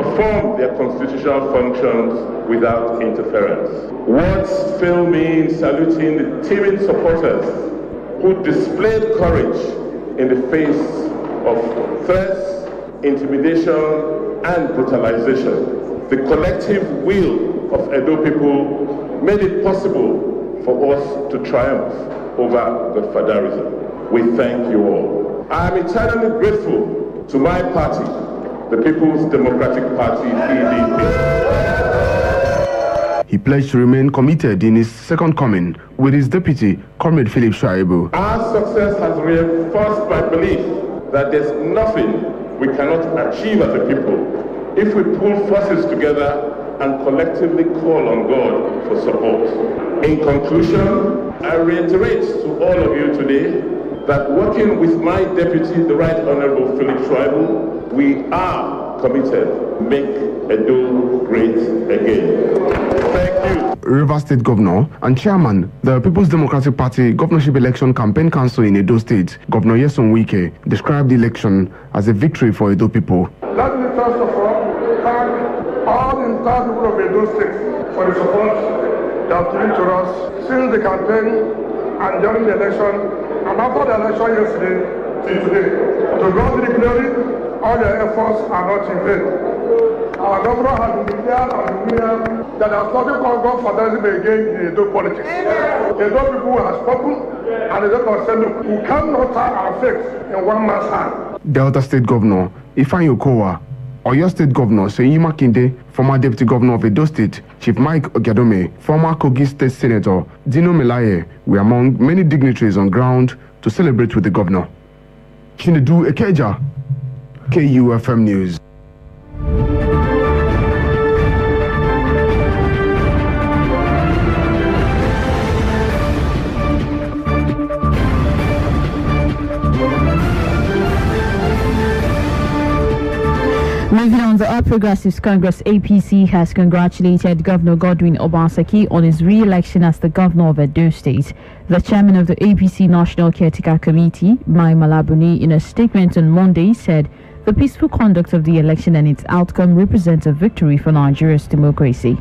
perform their constitutional functions without interference. Words fail me in saluting the teeming supporters who displayed courage in the face of threats, intimidation, and brutalization. The collective will of Edo people made it possible for us to triumph over the Fadarism. We thank you all. I am eternally grateful to my party, the People's Democratic Party, PDP. He pledged to remain committed in his second coming with his deputy, Comrade Philip Shaibu. Our success has reinforced my belief that there's nothing we cannot achieve as a people if we pull forces together and collectively call on God for support. In conclusion, I reiterate to all of you today that working with my deputy, the Right Honorable Philip Shaibu, we are committed to make Edo great again. Thank you. Rivers State Governor and Chairman, the People's Democratic Party Governorship Election Campaign Council in Edo State, Governor Nyesom Wike, described the election as a victory for Edo people. Let me first of all thank all the entire people of Edo State for the support they have given to us since the campaign and during the election and after the election yesterday till today. To God be the glory, all their efforts are not in vain. Our governor has been declared on the winner that has nothing called God Fadarism again in Edo politics. Edo people have spoken and Edo people said, look, we cannot tie our faith in one man's hand. Delta State Governor Ifeanyi Okowa, Oyo State Governor Seyi Makinde, former Deputy Governor of Edo State, Chief Mike Ogiadome, former Kogi State Senator Dino Melaye were among many dignitaries on ground to celebrate with the governor. Chinedu Ekeja, KUFM News. Moving on, the All Progressives Congress APC has congratulated Governor Godwin Obaseki on his re-election as the governor of Edo State. The chairman of the APC National Caretaker Committee, Mai Malabuni, in a statement on Monday said the peaceful conduct of the election and its outcome represents a victory for Nigeria's democracy.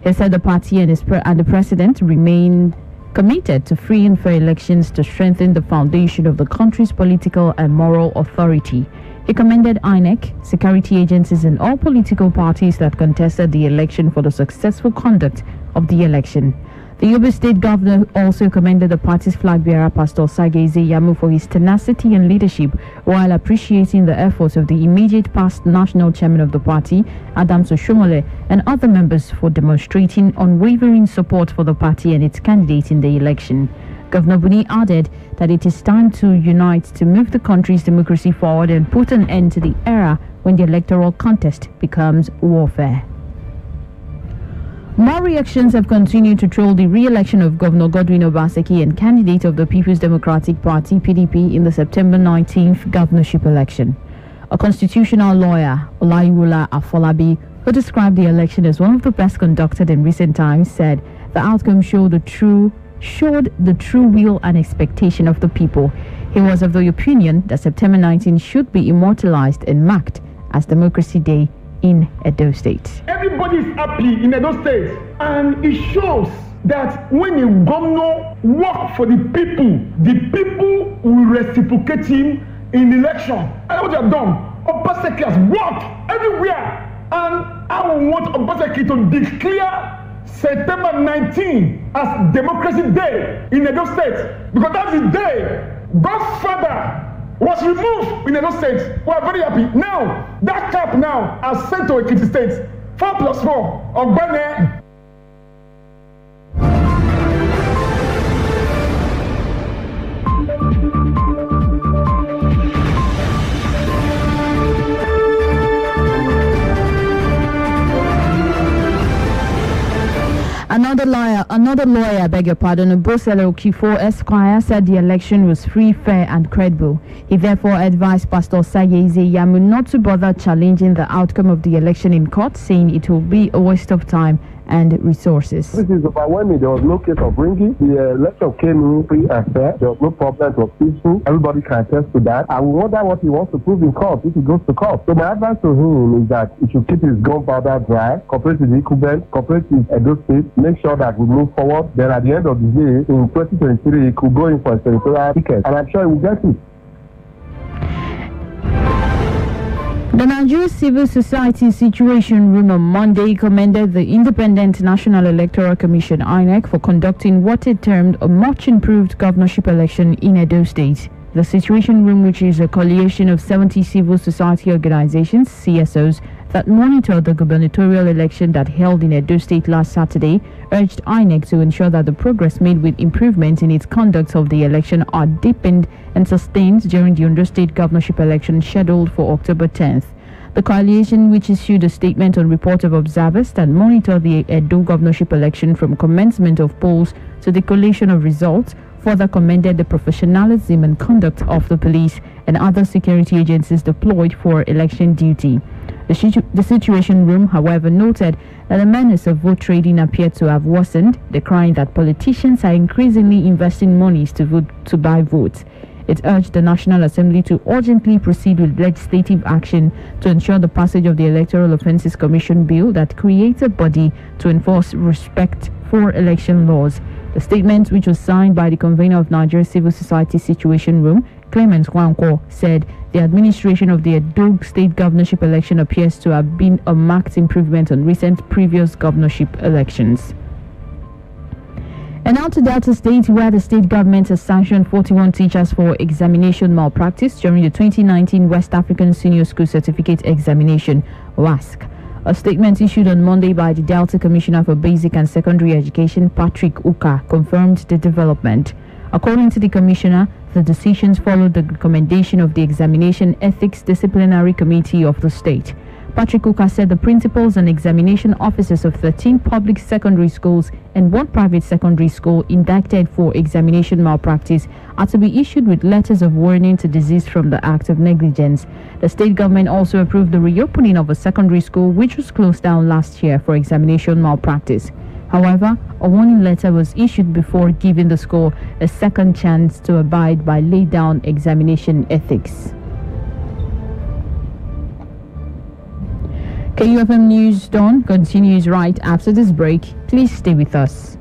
He said the party and the president remain committed to free and fair elections to strengthen the foundation of the country's political and moral authority. He commended INEC, security agencies and all political parties that contested the election for the successful conduct of the election. The Yobe State Governor also commended the party's flag bearer, Pastor Sageze Yamu, for his tenacity and leadership, while appreciating the efforts of the immediate past national chairman of the party, Adams Oshomole, and other members for demonstrating unwavering support for the party and its candidate in the election. Governor Buni added that it is time to unite to move the country's democracy forward and put an end to the era when the electoral contest becomes warfare. More reactions have continued to troll the re-election of Governor Godwin Obaseki and candidate of the People's Democratic Party (PDP) in the September 19th governorship election. A constitutional lawyer, Olaiwola Afolabi, who described the election as one of the best conducted in recent times, said the outcome showed the true will and expectation of the people. He was of the opinion that September 19 should be immortalized and marked as Democracy Day in Edo State. Everybody is happy in Edo State, and it shows that when a governor works for the people will reciprocate him in election. And what you have done, Obaseki has worked everywhere, and I want Obaseki to declare September 19 as Democracy Day in Edo State, because that's the day Godfather was removed in Edo State. We are very happy. Now, that cap now has sent to Ekiti State. 4+4 of Bane. Another lawyer, Bosele Okifo Esquire, said the election was free, fair and credible. He therefore advised Pastor Sageze Yamu not to bother challenging the outcome of the election in court, saying it will be a waste of time and resources. This is overwhelming. There was no case of ringing. The election came in free and fair. There was no problem. It was peaceful. Everybody can attest to that. I wonder what he wants to prove in court if he goes to court. So my advice to him is that he should keep his gunpowder dry, cooperate with the incumbent, cooperate with Edo State, make sure that we move forward. Then at the end of the day, in 2023, he could go in for a senatorial ticket. And I'm sure he will get it. The Nigeria Civil Society Situation Room on Monday commended the Independent National Electoral Commission (INEC) for conducting what it termed a much improved governorship election in Edo State. The Situation Room, which is a coalition of 70 civil society organizations (CSOs) that monitored the gubernatorial election that held in Edo State last Saturday, urged INEC to ensure that the progress made with improvements in its conduct of the election are deepened and sustained during the Ondo State governorship election scheduled for October 10th. The coalition, which issued a statement on report of observers that monitored the Edo governorship election from commencement of polls to the collation of results, further commended the professionalism and conduct of the police and other security agencies deployed for election duty. The Situation Room, however, noted that the menace of vote trading appeared to have worsened, decrying that politicians are increasingly investing monies to buy votes. It urged the National Assembly to urgently proceed with legislative action to ensure the passage of the Electoral Offences Commission Bill that creates a body to enforce respect for election laws. The statement, which was signed by the convener of Nigeria Civil Society Situation Room, Clement Nwankwo, said the administration of the Edo State governorship election appears to have been a marked improvement on recent previous governorship elections. And now to Delta State, where the state government has sanctioned 41 teachers for examination malpractice during the 2019 West African Senior School Certificate Examination, WASC. A statement issued on Monday by the Delta Commissioner for Basic and Secondary Education, Patrick Uka, confirmed the development. According to the Commissioner, the decisions followed the recommendation of the Examination Ethics Disciplinary Committee of the state. Patrick Uka said the principals and examination officers of 13 public secondary schools and one private secondary school indicted for examination malpractice are to be issued with letters of warning to desist from the act of negligence. The state government also approved the reopening of a secondary school which was closed down last year for examination malpractice. However, a warning letter was issued before giving the school a second chance to abide by laid down examination ethics. KUFM News Dawn continues right after this break. Please stay with us.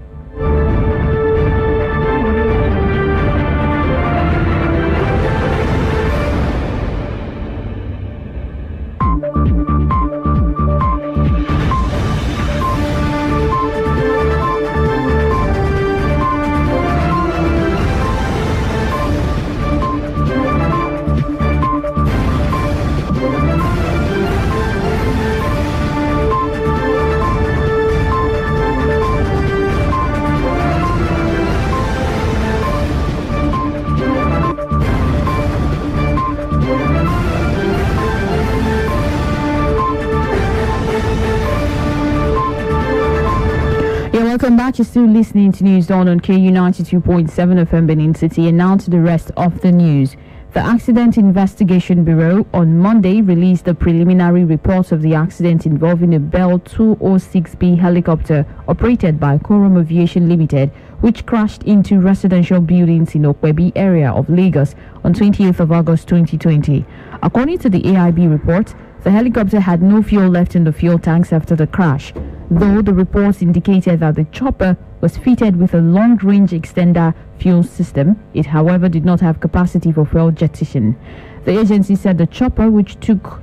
Welcome back. You're still listening to News Dawn on KU 92.7 FM Benin City, and now to the rest of the news. The Accident Investigation Bureau on Monday released the preliminary report of the accident involving a Bell 206B helicopter operated by Coram Aviation Limited, which crashed into residential buildings in Okwebi area of Lagos on 28th of August 2020. According to the AIB report, the helicopter had no fuel left in the fuel tanks after the crash, though the reports indicated that the chopper was fitted with a long-range extender fuel system. It, however, did not have capacity for fuel jettison. The agency said the chopper, which took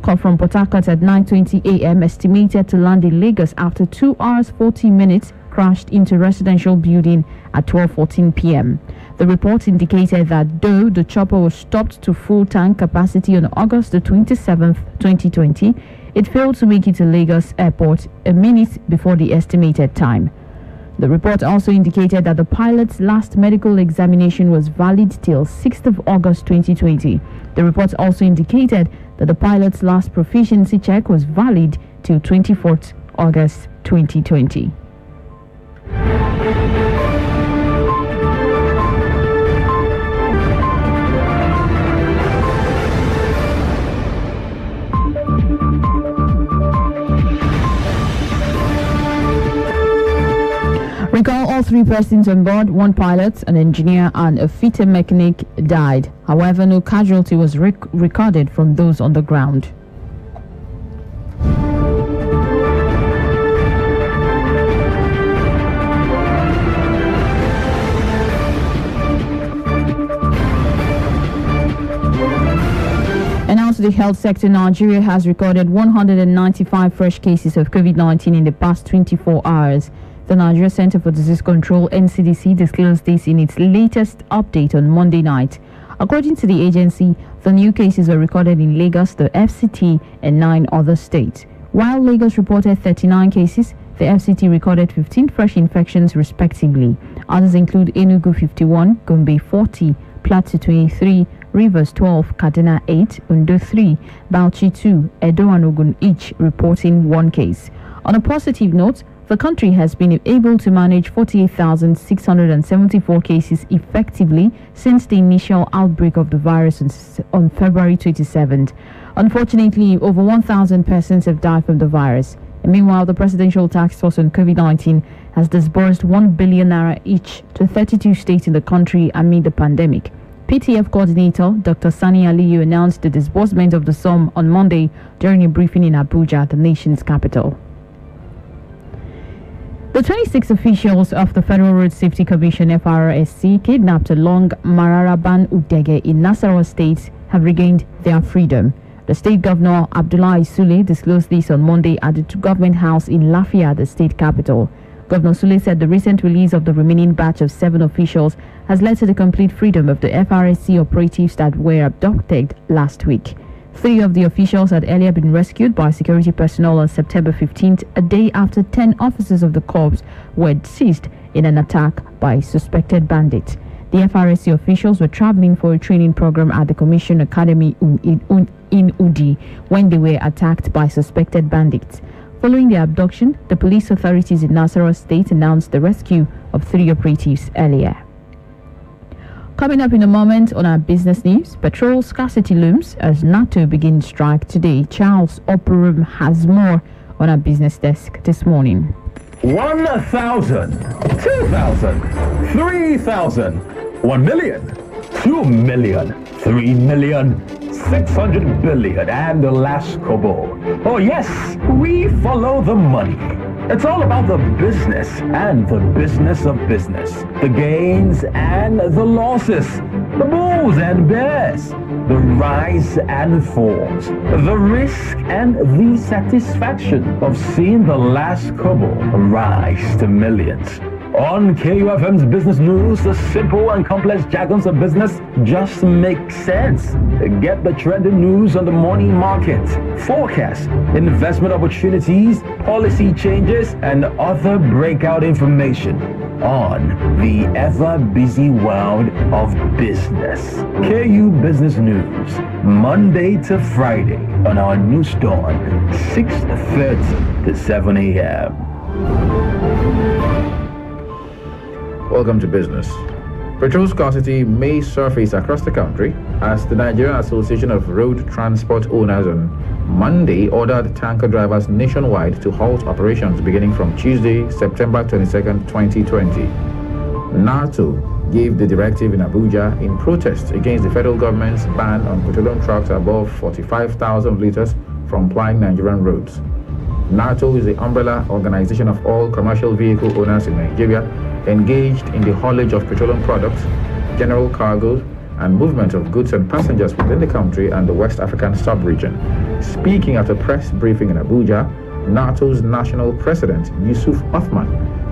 off from Port Harcourt at 9:20 a.m., estimated to land in Lagos after 2 hours 40 minutes, crashed into residential building at 12:14 p.m. The report indicated that though the chopper was stopped to full tank capacity on August the 27th, 2020, it failed to make it to Lagos Airport a minute before the estimated time. The report also indicated that the pilot's last medical examination was valid till 6th of August 2020. The report also indicated that the pilot's last proficiency check was valid till 24th August 2020. 3 persons on board, 1 pilot, an engineer, and a fitter mechanic died. However, no casualty was recorded from those on the ground. And now to the health sector. Nigeria has recorded 195 fresh cases of COVID-19 in the past 24 hours. The Nigeria Center for Disease Control, NCDC, disclosed this in its latest update on Monday night. According to the agency, the new cases were recorded in Lagos, the FCT, and 9 other states. While Lagos reported 39 cases, the FCT recorded 15 fresh infections respectively. Others include Enugu 51, Gombe 40, Plateau 23, Rivers 12, Kaduna 8, Ondo 3, Bauchi 2, Edo and Ogun each reporting 1 case. On a positive note, the country has been able to manage 48,674 cases effectively since the initial outbreak of the virus on February 27th. Unfortunately, over 1,000 persons have died from the virus. And meanwhile, the Presidential Task Force on COVID-19 has disbursed 1 billion naira each to 32 states in the country amid the pandemic. PTF coordinator Dr. Sani Aliyu announced the disbursement of the sum on Monday during a briefing in Abuja, the nation's capital. The 26 officials of the Federal Road Safety Commission FRSC kidnapped along Mararaban Udege in Nasarawa State have regained their freedom. The state governor Abdullahi Sule disclosed this on Monday at the government house in Lafia, the state capital. Governor Sule said the recent release of the remaining batch of 7 officials has led to the complete freedom of the FRSC operatives that were abducted last week. 3 of the officials had earlier been rescued by security personnel on September 15th, a day after 10 officers of the corps were seized in an attack by suspected bandits. The FRSC officials were traveling for a training program at the Commission Academy in Udi when they were attacked by suspected bandits. Following the abduction, the police authorities in Nasarawa State announced the rescue of 3 operatives earlier. Coming up in a moment on our business news, petrol scarcity looms as NATO begins strike today. Charles Operum has more on our business desk this morning. 1,000, 2,000, 3,000, 1 million, 2 million, 3 million, 600 billion, and the last kobo. Oh yes, we follow the money. It's all about the business and the business of business. The gains and the losses. The bulls and bears. The rise and falls. The risk and the satisfaction of seeing the last kobo rise to millions. On KUFM's Business News, the simple and complex jargons of business just make sense. Get the trending news on the morning market, forecasts, investment opportunities, policy changes, and other breakout information on the ever-busy world of business. KU Business News, Monday to Friday on our news dawn, 6:30 to 7 a.m. Welcome to business. Petrol scarcity may surface across the country as the Nigerian Association of Road Transport Owners on Monday ordered tanker drivers nationwide to halt operations beginning from Tuesday, September 22nd, 2020. NATO gave the directive in Abuja in protest against the federal government's ban on petroleum trucks above 45,000 liters from plying Nigerian roads. NATO is the umbrella organization of all commercial vehicle owners in Nigeria engaged in the haulage of petroleum products, general cargoes, and movement of goods and passengers within the country and the West African sub-region. Speaking at a press briefing in Abuja, NATO's national president, Yusuf Othman,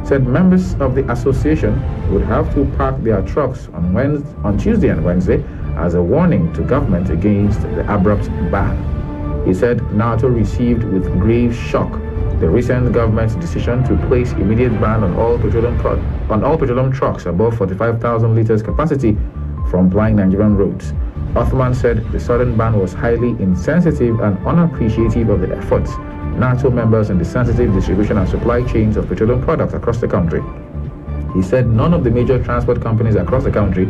said members of the association would have to park their trucks on Tuesday and Wednesday as a warning to government against the abrupt ban. He said NATO received with grave shock the recent government's decision to place immediate ban on all petroleum trucks above 45,000 liters capacity from plying Nigerian roads. Othman said the sudden ban was highly insensitive and unappreciative of the efforts NATO members in the sensitive distribution and supply chains of petroleum products across the country. He said none of the major transport companies across the country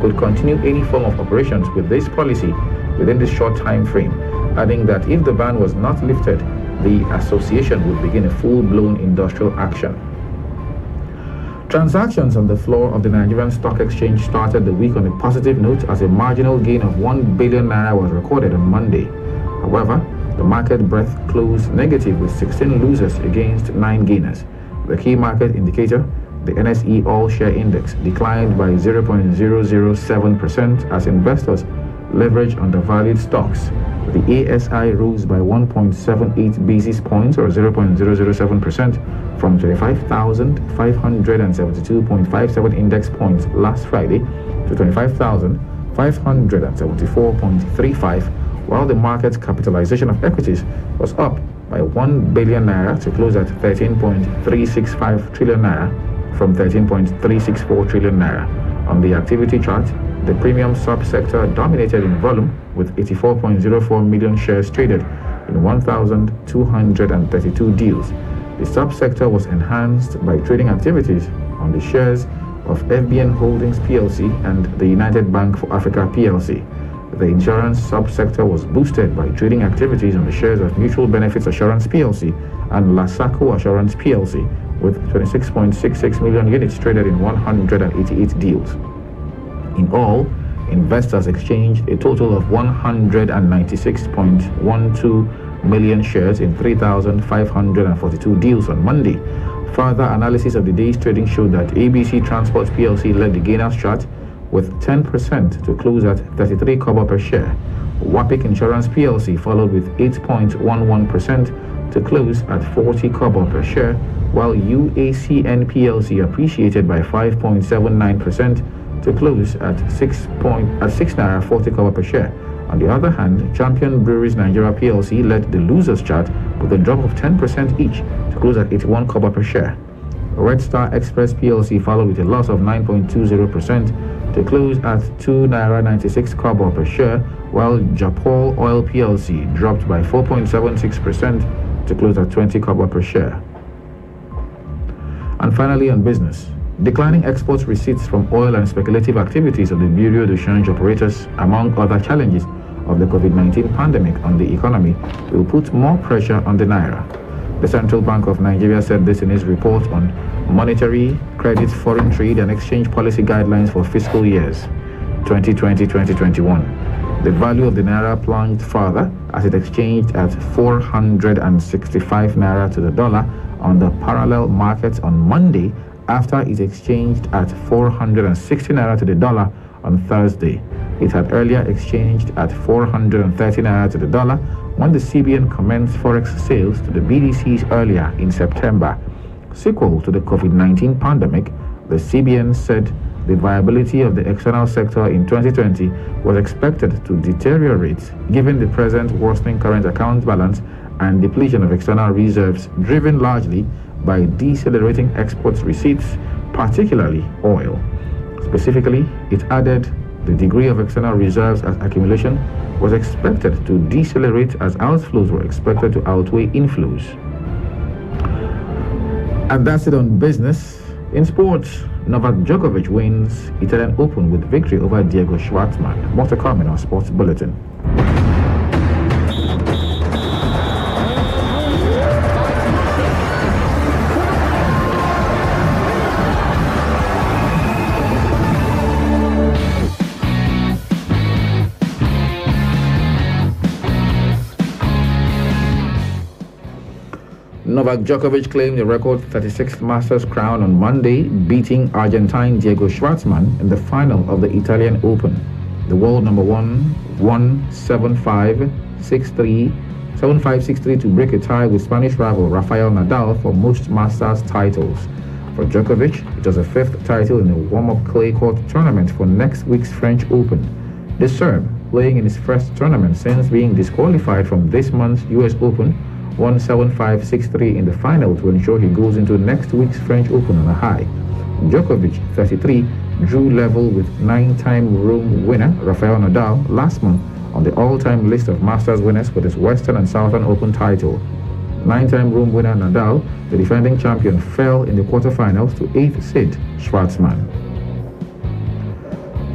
could continue any form of operations with this policy within this short time frame, adding that if the ban was not lifted, the association would begin a full-blown industrial action. Transactions on the floor of the Nigerian Stock Exchange started the week on a positive note as a marginal gain of 1 billion naira was recorded on Monday. However, the market breadth closed negative with 16 losers against 9 gainers. The key market indicator, the NSE All Share Index, declined by 0.007% as investors leveraged undervalued stocks. The ASI rose by 1.78 basis points or 0.007% from 25,572.57 index points last Friday to 25,574.35, while the market capitalization of equities was up by 1 billion naira to close at 13.365 trillion naira from 13.364 trillion naira. On the activity chart, the premium subsector dominated in volume with 84.04 million shares traded in 1,232 deals. The subsector was enhanced by trading activities on the shares of FBN Holdings PLC and the United Bank for Africa PLC. The insurance subsector was boosted by trading activities on the shares of Mutual Benefits Assurance PLC and Lasaco Assurance PLC, with 26.66 million units traded in 188 deals. In all, investors exchanged a total of 196.12 million shares in 3,542 deals on Monday. Further analysis of the day's trading showed that ABC Transport PLC led the gainers chart with 10% to close at 33 kobo per share. Wapik Insurance PLC followed with 8.11% to close at 40 kobo per share, while UACN PLC appreciated by 5.79% to close at 6 naira 40 kobo per share. On the other hand, Champion Breweries Nigeria PLC led the losers chart with a drop of 10% each to close at 81 kobo per share. Red Star Express PLC followed with a loss of 9.20% to close at 2 naira 96 kobo per share, while Japol Oil PLC dropped by 4.76% to close at 20 kobo per share. And finally, on business, declining export receipts from oil and speculative activities of the Bureau de Change operators, among other challenges of the COVID-19 pandemic on the economy, will put more pressure on the naira. The Central Bank of Nigeria said this in its report on monetary, credit, foreign trade and exchange policy guidelines for fiscal years 2020-2021. The value of the naira plunged further as it exchanged at 465 naira to the dollar on the parallel markets on Monday, after it exchanged at 460 naira to the dollar on Thursday. It had earlier exchanged at 430 naira to the dollar when the CBN commenced forex sales to the BDCs earlier in September. Sequel to the COVID-19 pandemic, the CBN said the viability of the external sector in 2020 was expected to deteriorate given the present worsening current account balance and depletion of external reserves, driven largely by decelerating export receipts, particularly oil. Specifically, it added the degree of external reserves as accumulation was expected to decelerate as outflows were expected to outweigh inflows. And that's it on business. In sports, Novak Djokovic wins Italian Open with victory over Diego Schwartzman. More to come in our sports bulletin. Novak Djokovic claimed the record 36th Masters crown on Monday, beating Argentine Diego Schwartzman in the final of the Italian Open. The world number one won 7-5, 6-3 to break a tie with Spanish rival Rafael Nadal for most Masters titles. For Djokovic, it was a fifth title in the warm-up clay court tournament for next week's French Open. The Serb, playing in his first tournament since being disqualified from this month's US Open, won 7-5, 6-3 in the final to ensure he goes into next week's French Open on a high. Djokovic, 33, drew level with 9-time Rome winner Rafael Nadal last month on the all-time list of Masters winners with his Western and Southern Open title. 9-time Rome winner Nadal, the defending champion, fell in the quarterfinals to 8th seed Schwartzman.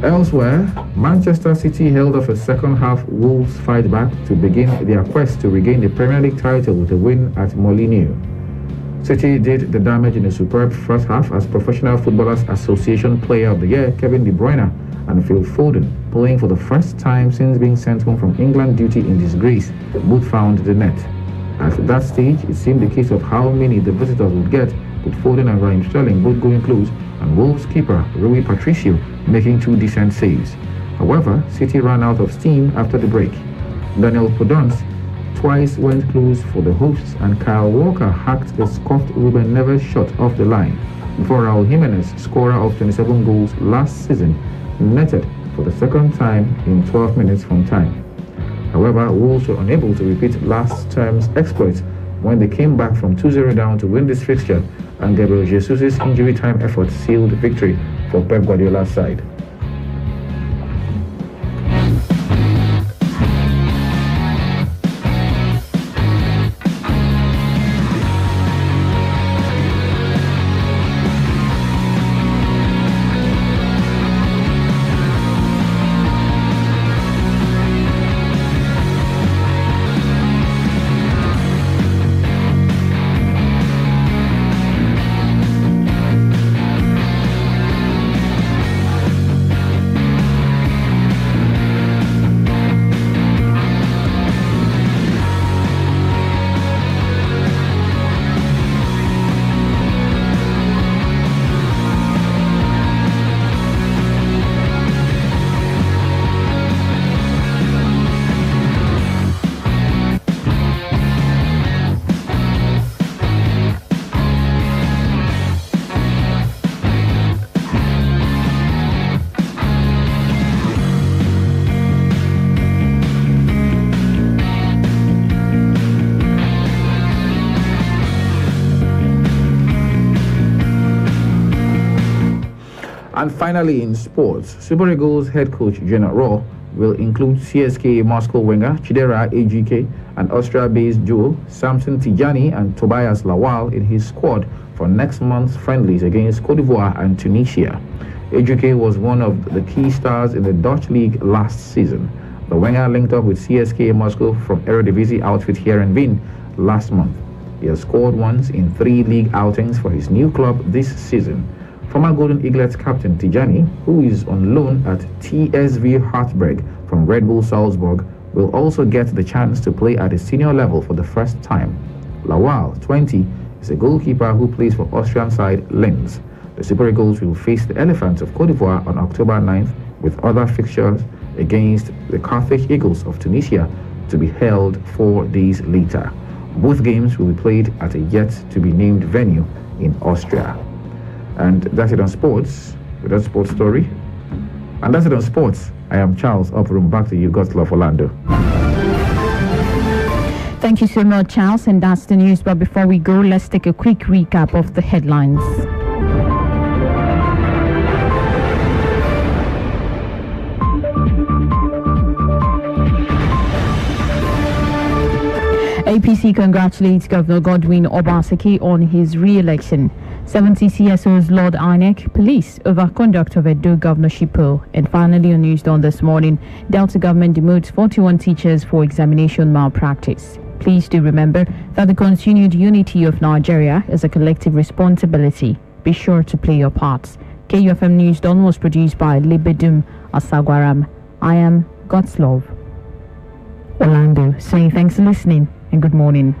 Elsewhere, Manchester City held off a second-half Wolves fight back to begin their quest to regain the Premier League title with a win at Molineux. City did the damage in a superb first half as Professional Footballers Association Player of the Year Kevin De Bruyne and Phil Foden, playing for the first time since being sent home from England duty in disgrace, both found the net. At that stage, it seemed the case of how many the visitors would get, with Foden and Raheem Sterling both going close and Wolves keeper Rui Patricio making 2 decent saves. However, City ran out of steam after the break. Daniel Podence twice went close for the hosts and Kyle Walker hacked the scuffed Ruben Neves shot off the line before Raul Jimenez, scorer of 27 goals last season, netted for the second time in 12 minutes from time. However, Wolves were unable to repeat last term's exploits when they came back from 2-0 down to win this fixture, and Gabriel Jesus' injury time effort sealed victory for Pep Guardiola's side. And finally, in sports, Super Eagles head coach Gernot Rohr will include CSKA Moscow winger Chidera Ejike and Austria-based duo Samson Tijani and Tobias Lawal in his squad for next month's friendlies against Cote d'Ivoire and Tunisia. Ejike was one of the key stars in the Dutch league last season. The winger linked up with CSKA Moscow from Eredivisie outfit Heerenveen last month. He has scored once in 3 league outings for his new club this season. Former Golden Eaglets captain Tijani, who is on loan at TSV Hartberg from Red Bull Salzburg, will also get the chance to play at a senior level for the first time. Lawal, 20, is a goalkeeper who plays for Austrian side Linz. The Super Eagles will face the Elephants of Cote d'Ivoire on October 9th, with other fixtures against the Carthage Eagles of Tunisia to be held 4 days later. Both games will be played at a yet-to-be-named venue in Austria. And that's it on sports, with that sports story. And that's it on sports. I am Charles Uprum. Back to you, God's love, Orlando. Thank you so much, Charles. And that's the news. But before we go, let's take a quick recap of the headlines. APC congratulates Governor Godwin Obaseki on his re-election. 70 CSOs Lord INEC police over conduct of Edo governorship poll. And finally, on News Dawn this morning, Delta government demotes 41 teachers for examination malpractice. Please do remember that the continued unity of Nigeria is a collective responsibility. Be sure to play your parts. KUFM News Dawn was produced by Libedum Asagwaram. I am God's Love Orlando, saying thanks for listening and good morning.